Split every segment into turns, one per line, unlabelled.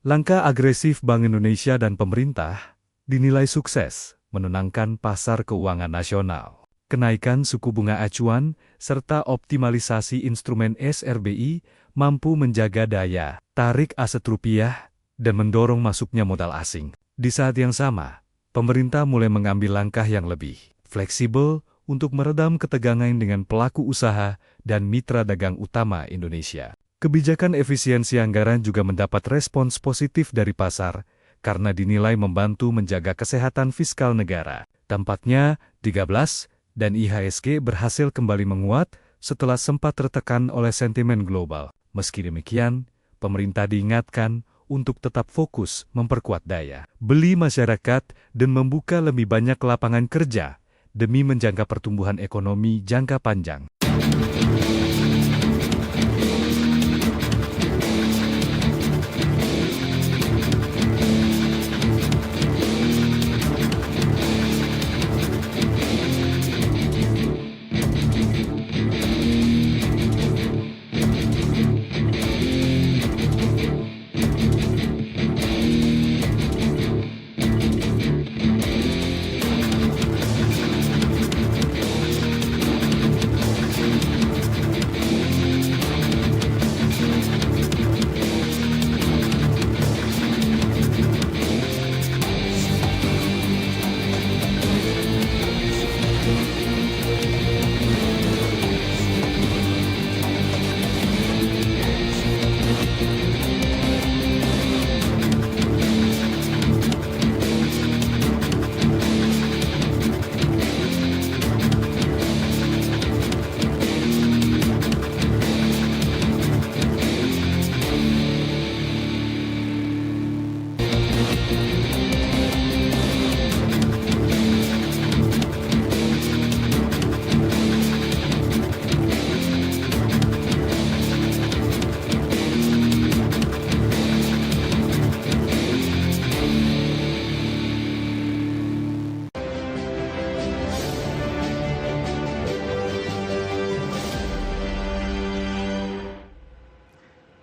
Langkah agresif Bank Indonesia dan pemerintah dinilai sukses menenangkan pasar keuangan nasional. Kenaikan suku bunga acuan serta optimalisasi instrumen SRBI mampu menjaga daya tarik aset rupiah dan mendorong masuknya modal asing. Di saat yang sama, pemerintah mulai mengambil langkah yang lebih fleksibel untuk meredam ketegangan dengan pelaku usaha dan mitra dagang utama Indonesia. Kebijakan efisiensi anggaran juga mendapat respons positif dari pasar karena dinilai membantu menjaga kesehatan fiskal negara. Tampaknya, 13 dan IHSG berhasil kembali menguat setelah sempat tertekan oleh sentimen global. Meski demikian, pemerintah diingatkan untuk tetap fokus memperkuat daya beli masyarakat dan membuka lebih banyak lapangan kerja demi menjaga pertumbuhan ekonomi jangka panjang.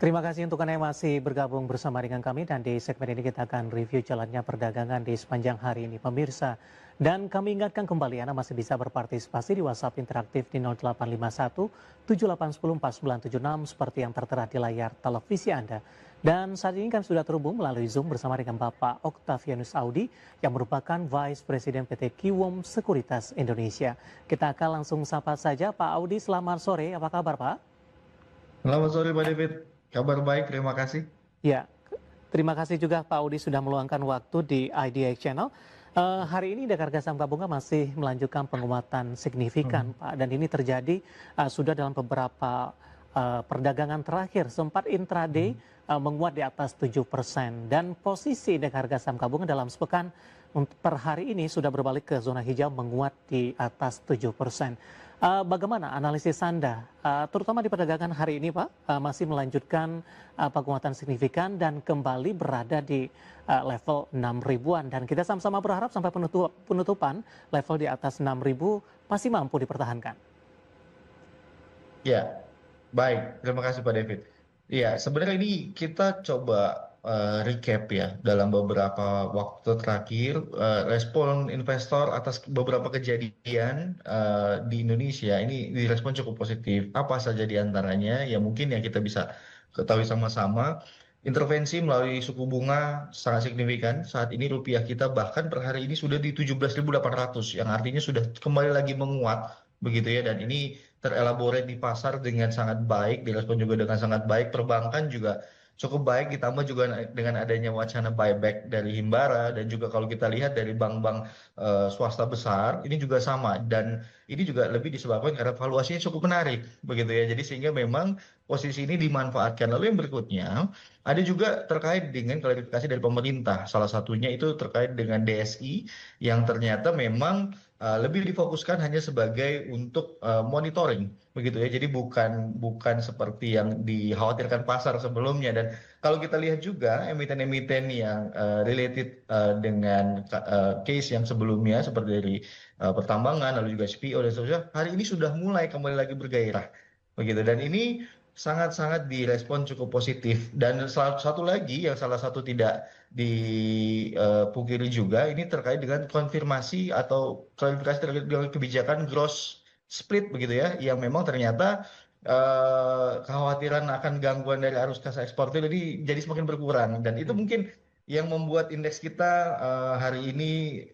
Terima kasih untuk Anda yang masih bergabung bersama dengan kami dan di segmen ini kita akan review jalannya perdagangan di sepanjang hari ini pemirsa. Dan kami ingatkan kembali Anda masih bisa berpartisipasi di WhatsApp interaktif di 0851 7810 4976 seperti yang tertera di layar televisi Anda. Dan saat ini kami sudah terhubung melalui Zoom bersama dengan Bapak Octavianus Audi yang merupakan Vice President PT Kiwom Sekuritas Indonesia. Kita akan langsung sapa saja Pak Audi, selamat sore, apa kabar Pak?
Selamat sore Pak David, kabar baik, terima kasih.
Ya, terima kasih juga Pak Audi sudah meluangkan waktu di IDX Channel. Hari ini indeks harga saham gabungan masih melanjutkan penguatan signifikan Pak, dan ini terjadi sudah dalam beberapa perdagangan terakhir, sempat intraday menguat di atas 7% dan posisi indeks harga saham gabungan dalam sepekan per hari ini sudah berbalik ke zona hijau menguat di atas 7%. Bagaimana analisis Anda, terutama di perdagangan hari ini Pak, masih melanjutkan penguatan signifikan dan kembali berada di level 6 ribuan dan kita sama-sama berharap sampai penutupan level di atas 6 ribu masih mampu dipertahankan.
Ya, baik, terima kasih Pak David. Ya, sebenarnya ini kita coba recap ya dalam beberapa waktu terakhir respon investor atas beberapa kejadian di Indonesia ini direspon cukup positif. Apa saja di antaranya? Ya mungkin yang kita bisa ketahui sama-sama. Intervensi melalui suku bunga sangat signifikan. Saat ini rupiah kita bahkan per hari ini sudah di 17.800 yang artinya sudah kembali lagi menguat begitu ya, dan ini terelaborate di pasar dengan sangat baik, direspon juga dengan sangat baik. Perbankan juga cukup baik, ditambah juga dengan adanya wacana buyback dari Himbara dan juga kalau kita lihat dari bank-bank swasta besar ini juga sama, dan ini juga lebih disebabkan karena valuasinya cukup menarik begitu ya. Jadi sehingga memang posisi ini dimanfaatkan. Lalu yang berikutnya ada juga terkait dengan klarifikasi dari pemerintah. Salah satunya itu terkait dengan DSI yang ternyata memang lebih difokuskan hanya sebagai untuk monitoring begitu ya. Jadi bukan seperti yang dikhawatirkan pasar sebelumnya. Dan kalau kita lihat juga emiten-emiten yang related dengan case yang sebelumnya seperti dari pertambangan lalu juga CPO dan seterusnya, hari ini sudah mulai kembali lagi bergairah begitu. Dan ini sangat-sangat direspon cukup positif. Dan satu lagi yang salah satu tidak dipungkiri juga ini terkait dengan konfirmasi atau klarifikasi terkait dengan kebijakan gross split begitu ya, yang memang ternyata kekhawatiran akan gangguan dari arus kas ekspor itu jadi semakin berkurang, dan itu mungkin yang membuat indeks kita hari ini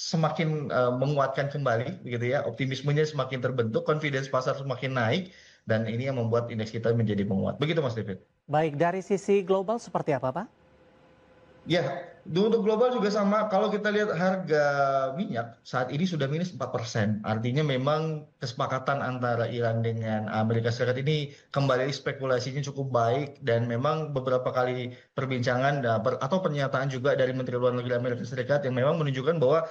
semakin menguatkan kembali begitu ya, optimismenya semakin terbentuk, confidence pasar semakin naik, dan ini yang membuat indeks kita menjadi menguat. Begitu Mas David.
Baik, dari sisi global seperti apa, Pak?
Ya, untuk global juga sama. Kalau kita lihat harga minyak saat ini sudah minus 4%. Artinya memang kesepakatan antara Iran dengan Amerika Serikat ini kembali spekulasinya cukup baik, dan memang beberapa kali perbincangan atau pernyataan juga dari Menteri Luar Negeri Amerika Serikat yang memang menunjukkan bahwa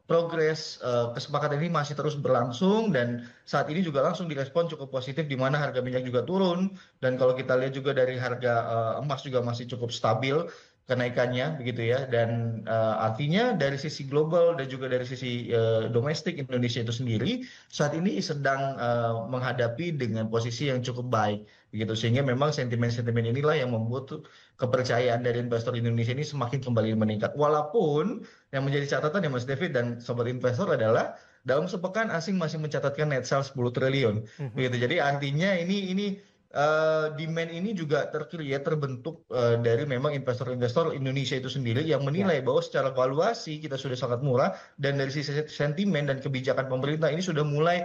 progres kesepakatan ini masih terus berlangsung, dan saat ini juga langsung direspon cukup positif di mana harga minyak juga turun, dan kalau kita lihat juga dari harga emas juga masih cukup stabil kenaikannya begitu ya, dan artinya dari sisi global dan juga dari sisi domestik Indonesia itu sendiri saat ini sedang menghadapi dengan posisi yang cukup baik begitu, sehingga memang sentimen-sentimen inilah yang membuat kepercayaan dari investor Indonesia ini semakin kembali meningkat, walaupun yang menjadi catatan ya Mas David dan sobat investor adalah dalam sepekan asing masih mencatatkan net sales 10 triliun begitu. Jadi artinya ini demand ini juga terbentuk dari memang investor-investor Indonesia itu sendiri yang menilai bahwa secara valuasi kita sudah sangat murah, dan dari sisi sentimen dan kebijakan pemerintah ini sudah mulai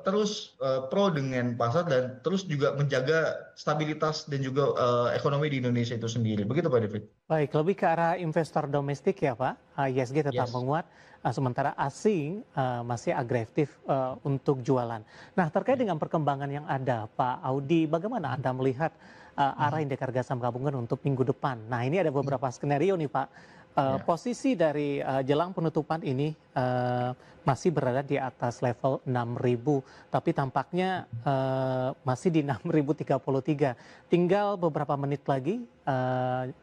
terus pro dengan pasar dan terus juga menjaga stabilitas dan juga ekonomi di Indonesia itu sendiri. Begitu Pak David.
Baik, lebih ke arah investor domestik ya Pak, ISG tetap
Yes.
menguat, sementara asing masih agresif untuk jualan. Nah, terkait dengan perkembangan yang ada, Pak Audi, bagaimana Anda melihat arah indeks harga saham gabungan untuk minggu depan? Nah, ini ada beberapa skenario nih Pak.
Ya.
Posisi dari jelang penutupan ini masih berada di atas level 6.000, tapi tampaknya masih di 6.033. Tinggal beberapa menit lagi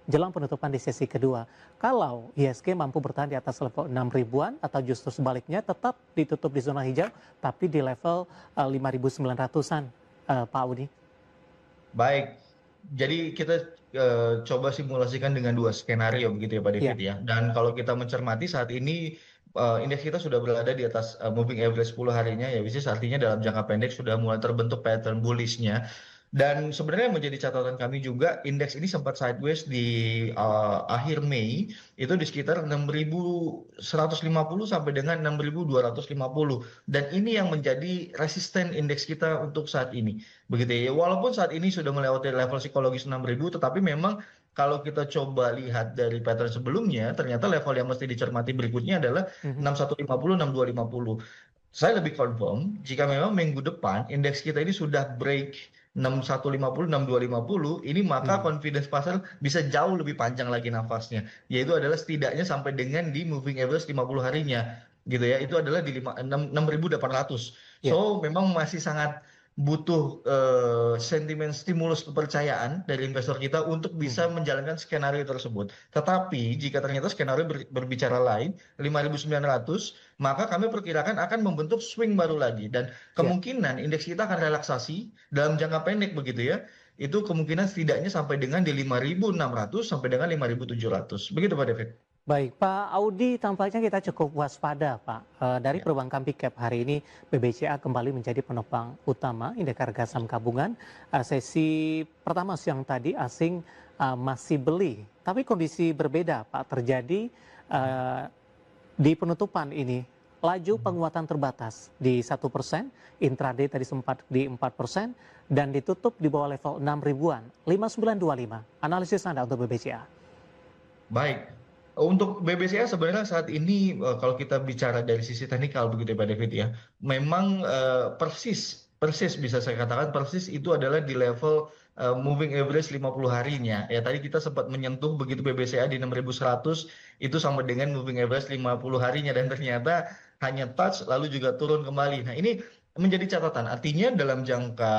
jelang penutupan di sesi kedua. Kalau ISG mampu bertahan di atas level 6.000-an atau justru sebaliknya tetap ditutup di zona hijau, tapi di level 5.900-an, Pak Audi.
Baik, jadi kita coba simulasikan dengan dua skenario begitu ya Pak David ya. Dan kalau kita mencermati saat ini indeks kita sudah berada di atas moving average 10 harinya ya, which is artinya dalam jangka pendek sudah mulai terbentuk pattern bullish-nya. Dan sebenarnya menjadi catatan kami juga, indeks ini sempat sideways di akhir Mei itu di sekitar 6.150 sampai dengan 6.250, dan ini yang menjadi resisten indeks kita untuk saat ini begitu ya. Walaupun saat ini sudah melewati level psikologis 6.000, tetapi memang kalau kita coba lihat dari pattern sebelumnya, ternyata level yang mesti dicermati berikutnya adalah 6150, 6250. Saya lebih confirm jika memang minggu depan indeks kita ini sudah break 6150, 6250, ini maka confidence pasar bisa jauh lebih panjang lagi nafasnya, yaitu adalah setidaknya sampai dengan di moving average 50 harinya gitu ya, itu adalah di 6.800. So memang masih sangat butuh sentimen stimulus kepercayaan dari investor kita untuk bisa menjalankan skenario tersebut. Tetapi jika ternyata skenario berbicara lain 5.900, maka kami perkirakan akan membentuk swing baru lagi, dan kemungkinan indeks kita akan relaksasi dalam jangka pendek begitu ya. Itu kemungkinan setidaknya sampai dengan di 5.600 sampai dengan 5.700. Begitu Pak David.
Baik, Pak Audi, tampaknya kita cukup waspada, Pak. Dari perbankan Big Cap hari ini, BBCA kembali menjadi penopang utama indeks harga saham gabungan. Sesi pertama siang tadi asing masih beli, tapi kondisi berbeda, Pak, terjadi di penutupan ini. Laju penguatan terbatas di 1%, intraday tadi sempat di 4%, dan ditutup di bawah level 6.000-an, 5925. Analisis Anda untuk BBCA.
Baik. Untuk BBCA sebenarnya saat ini kalau kita bicara dari sisi teknikal begitu ya Pak David ya, memang persis bisa saya katakan persis itu adalah di level moving average 50 harinya. Ya tadi kita sempat menyentuh begitu BBCA di 6.100, itu sama dengan moving average 50 harinya, dan ternyata hanya touch lalu juga turun kembali. Nah, ini menjadi catatan. Artinya dalam jangka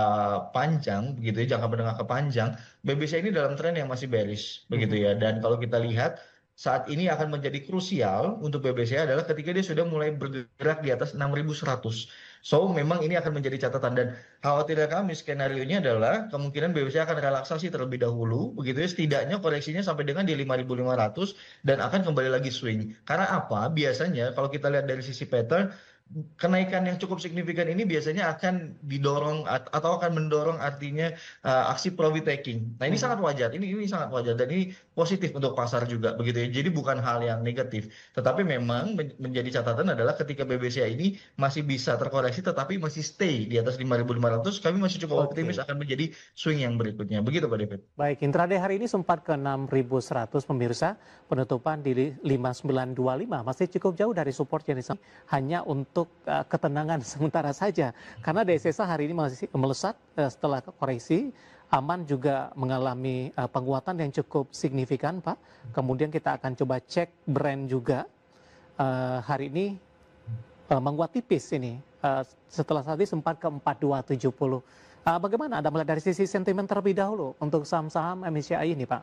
panjang begitu ya, jangka menengah ke panjang, BBCA ini dalam tren yang masih bearish begitu ya. Dan kalau kita lihat saat ini akan menjadi krusial untuk BBCA adalah ketika dia sudah mulai bergerak di atas 6.100. So memang ini akan menjadi catatan dan khawatirnya kami skenario-nya adalah kemungkinan BBCA akan relaksasi terlebih dahulu begitu ya setidaknya koreksinya sampai dengan di 5.500 dan akan kembali lagi swing. Karena apa? Biasanya kalau kita lihat dari sisi pattern kenaikan yang cukup signifikan ini biasanya akan didorong atau akan mendorong artinya aksi profit taking. Nah, ini
Mhm.
sangat wajar. Ini sangat wajar dan ini positif untuk pasar juga begitu ya. Jadi bukan hal yang negatif. Tetapi memang menjadi catatan adalah ketika BBCA ini masih bisa terkoreksi tetapi masih stay di atas 5.500, kami masih cukup optimis
Oke.
akan menjadi swing yang berikutnya. Begitu Pak David.
Baik, intraday hari ini sempat ke 6.100 pemirsa, penutupan di 5.925, masih cukup jauh dari support yang disebut hanya untuk ketenangan sementara saja. Karena DXY hari ini masih melesat setelah koreksi, aman juga mengalami penguatan yang cukup signifikan, Pak. Kemudian kita akan coba cek Brent juga hari ini menguat tipis ini. Setelah tadi sempat ke 4270. Bagaimana Anda melihat dari sisi sentimen terlebih dahulu untuk saham-saham MSCI ini, Pak?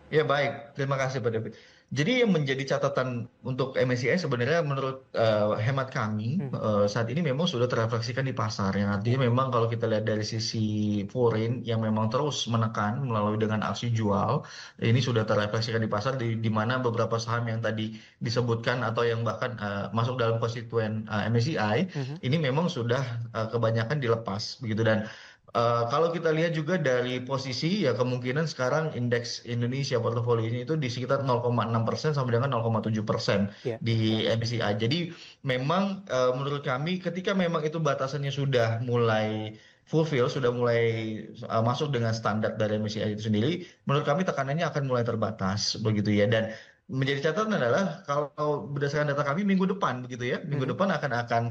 Ya baik, terima kasih Pak David. Jadi yang menjadi catatan untuk MSCI sebenarnya menurut hemat kami
Mhm.
saat ini memang sudah terrefleksikan di pasar. Yang
Ya,
artinya memang kalau kita lihat dari sisi foreign yang memang terus menekan melalui dengan aksi jual, ini sudah terrefleksikan di pasar di mana beberapa saham yang tadi disebutkan atau yang bahkan masuk dalam konstituen MSCI
mhm.
ini memang sudah kebanyakan dilepas begitu dan kalau kita lihat juga dari posisi ya kemungkinan sekarang indeks Indonesia portofolionya itu di sekitar 0,6% sampai dengan 0,7%
Ya,
di MSCI. Jadi memang menurut kami ketika memang itu batasannya sudah mulai fulfill, sudah mulai masuk dengan standar dari MSCI itu sendiri, menurut kami tekanannya akan mulai terbatas begitu ya. Dan menjadi catatan adalah kalau berdasarkan data kami minggu depan begitu ya, minggu
mhm.
depan akan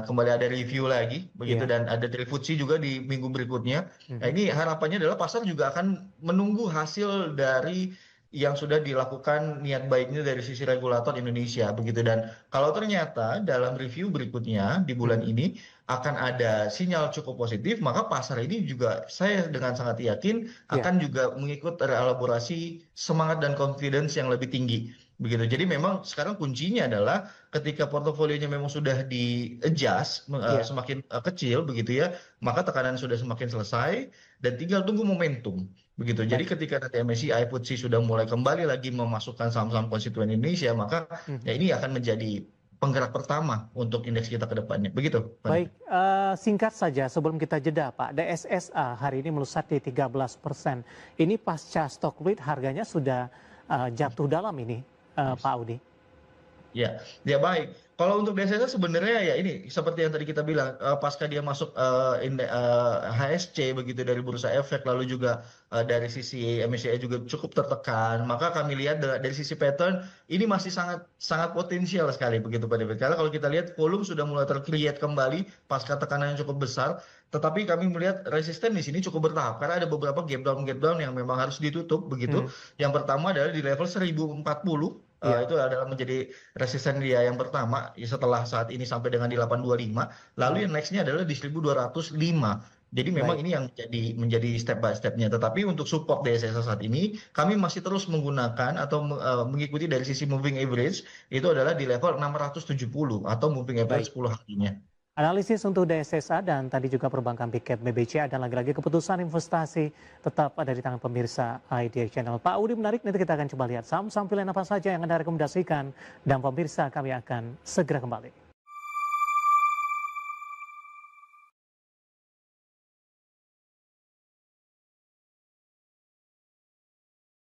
kembali ada review lagi begitu
Iya,
dan ada dari FTSE juga di minggu berikutnya. Nah,
mhm.
ini harapannya adalah pasar juga akan menunggu hasil dari yang sudah dilakukan niat baiknya dari sisi regulator Indonesia begitu dan kalau ternyata dalam review berikutnya di bulan
Mhm.
ini akan ada sinyal cukup positif maka pasar ini juga saya dengan sangat yakin
Iya,
akan juga mengikut reelaborasi semangat dan confidence yang lebih tinggi begitu. Jadi memang sekarang kuncinya adalah ketika portofolionya memang sudah di-adjust
iya,
semakin kecil begitu ya, maka tekanan sudah semakin selesai dan tinggal tunggu momentum begitu. Jadi
baik.
ketika nanti MSCI FTSE sudah mulai kembali lagi memasukkan saham-saham konstituen Indonesia, maka ya
Mhm.
ini akan menjadi penggerak pertama untuk indeks kita ke depannya. Begitu, Pak
Baik,
David.
singkat saja sebelum kita jeda, Pak. DSSA hari ini melesat di 13%. Ini pasca stock split harganya sudah jatuh dalam ini, Pak Audi.
Ya, ya baik. Kalau untuk DSS sebenarnya ya ini seperti yang tadi kita bilang pasca dia masuk HSC begitu dari Bursa Efek lalu juga dari sisi MSCI juga cukup tertekan. Maka kami lihat dari sisi pattern ini masih sangat sangat potensial sekali begitu Pak David. Karena kalau kita lihat volume sudah mulai tercreate kembali pasca tekanan yang cukup besar, tetapi kami melihat resisten di sini cukup bertahap karena ada beberapa gap down yang memang harus ditutup begitu.
Mhm.
Yang pertama adalah di level 1040
Iya,
itu adalah menjadi resisten dia yang pertama ya, setelah saat ini sampai dengan di 825 lalu
baik,
yang nextnya adalah di 1205 jadi memang
baik.
ini yang menjadi step by stepnya tetapi untuk support DSS saat ini kami masih terus menggunakan atau mengikuti dari sisi moving average itu adalah di level 670 atau moving average
Baik.
10 harinya.
Analisis untuk DSSA dan tadi juga perbankan Big Cap BBCA dan lagi-lagi keputusan investasi tetap ada di tangan pemirsa IDX Channel. Pak Audi menarik, nanti kita akan coba lihat saham-saham pilihan apa saja yang Anda rekomendasikan dan pemirsa kami akan segera kembali.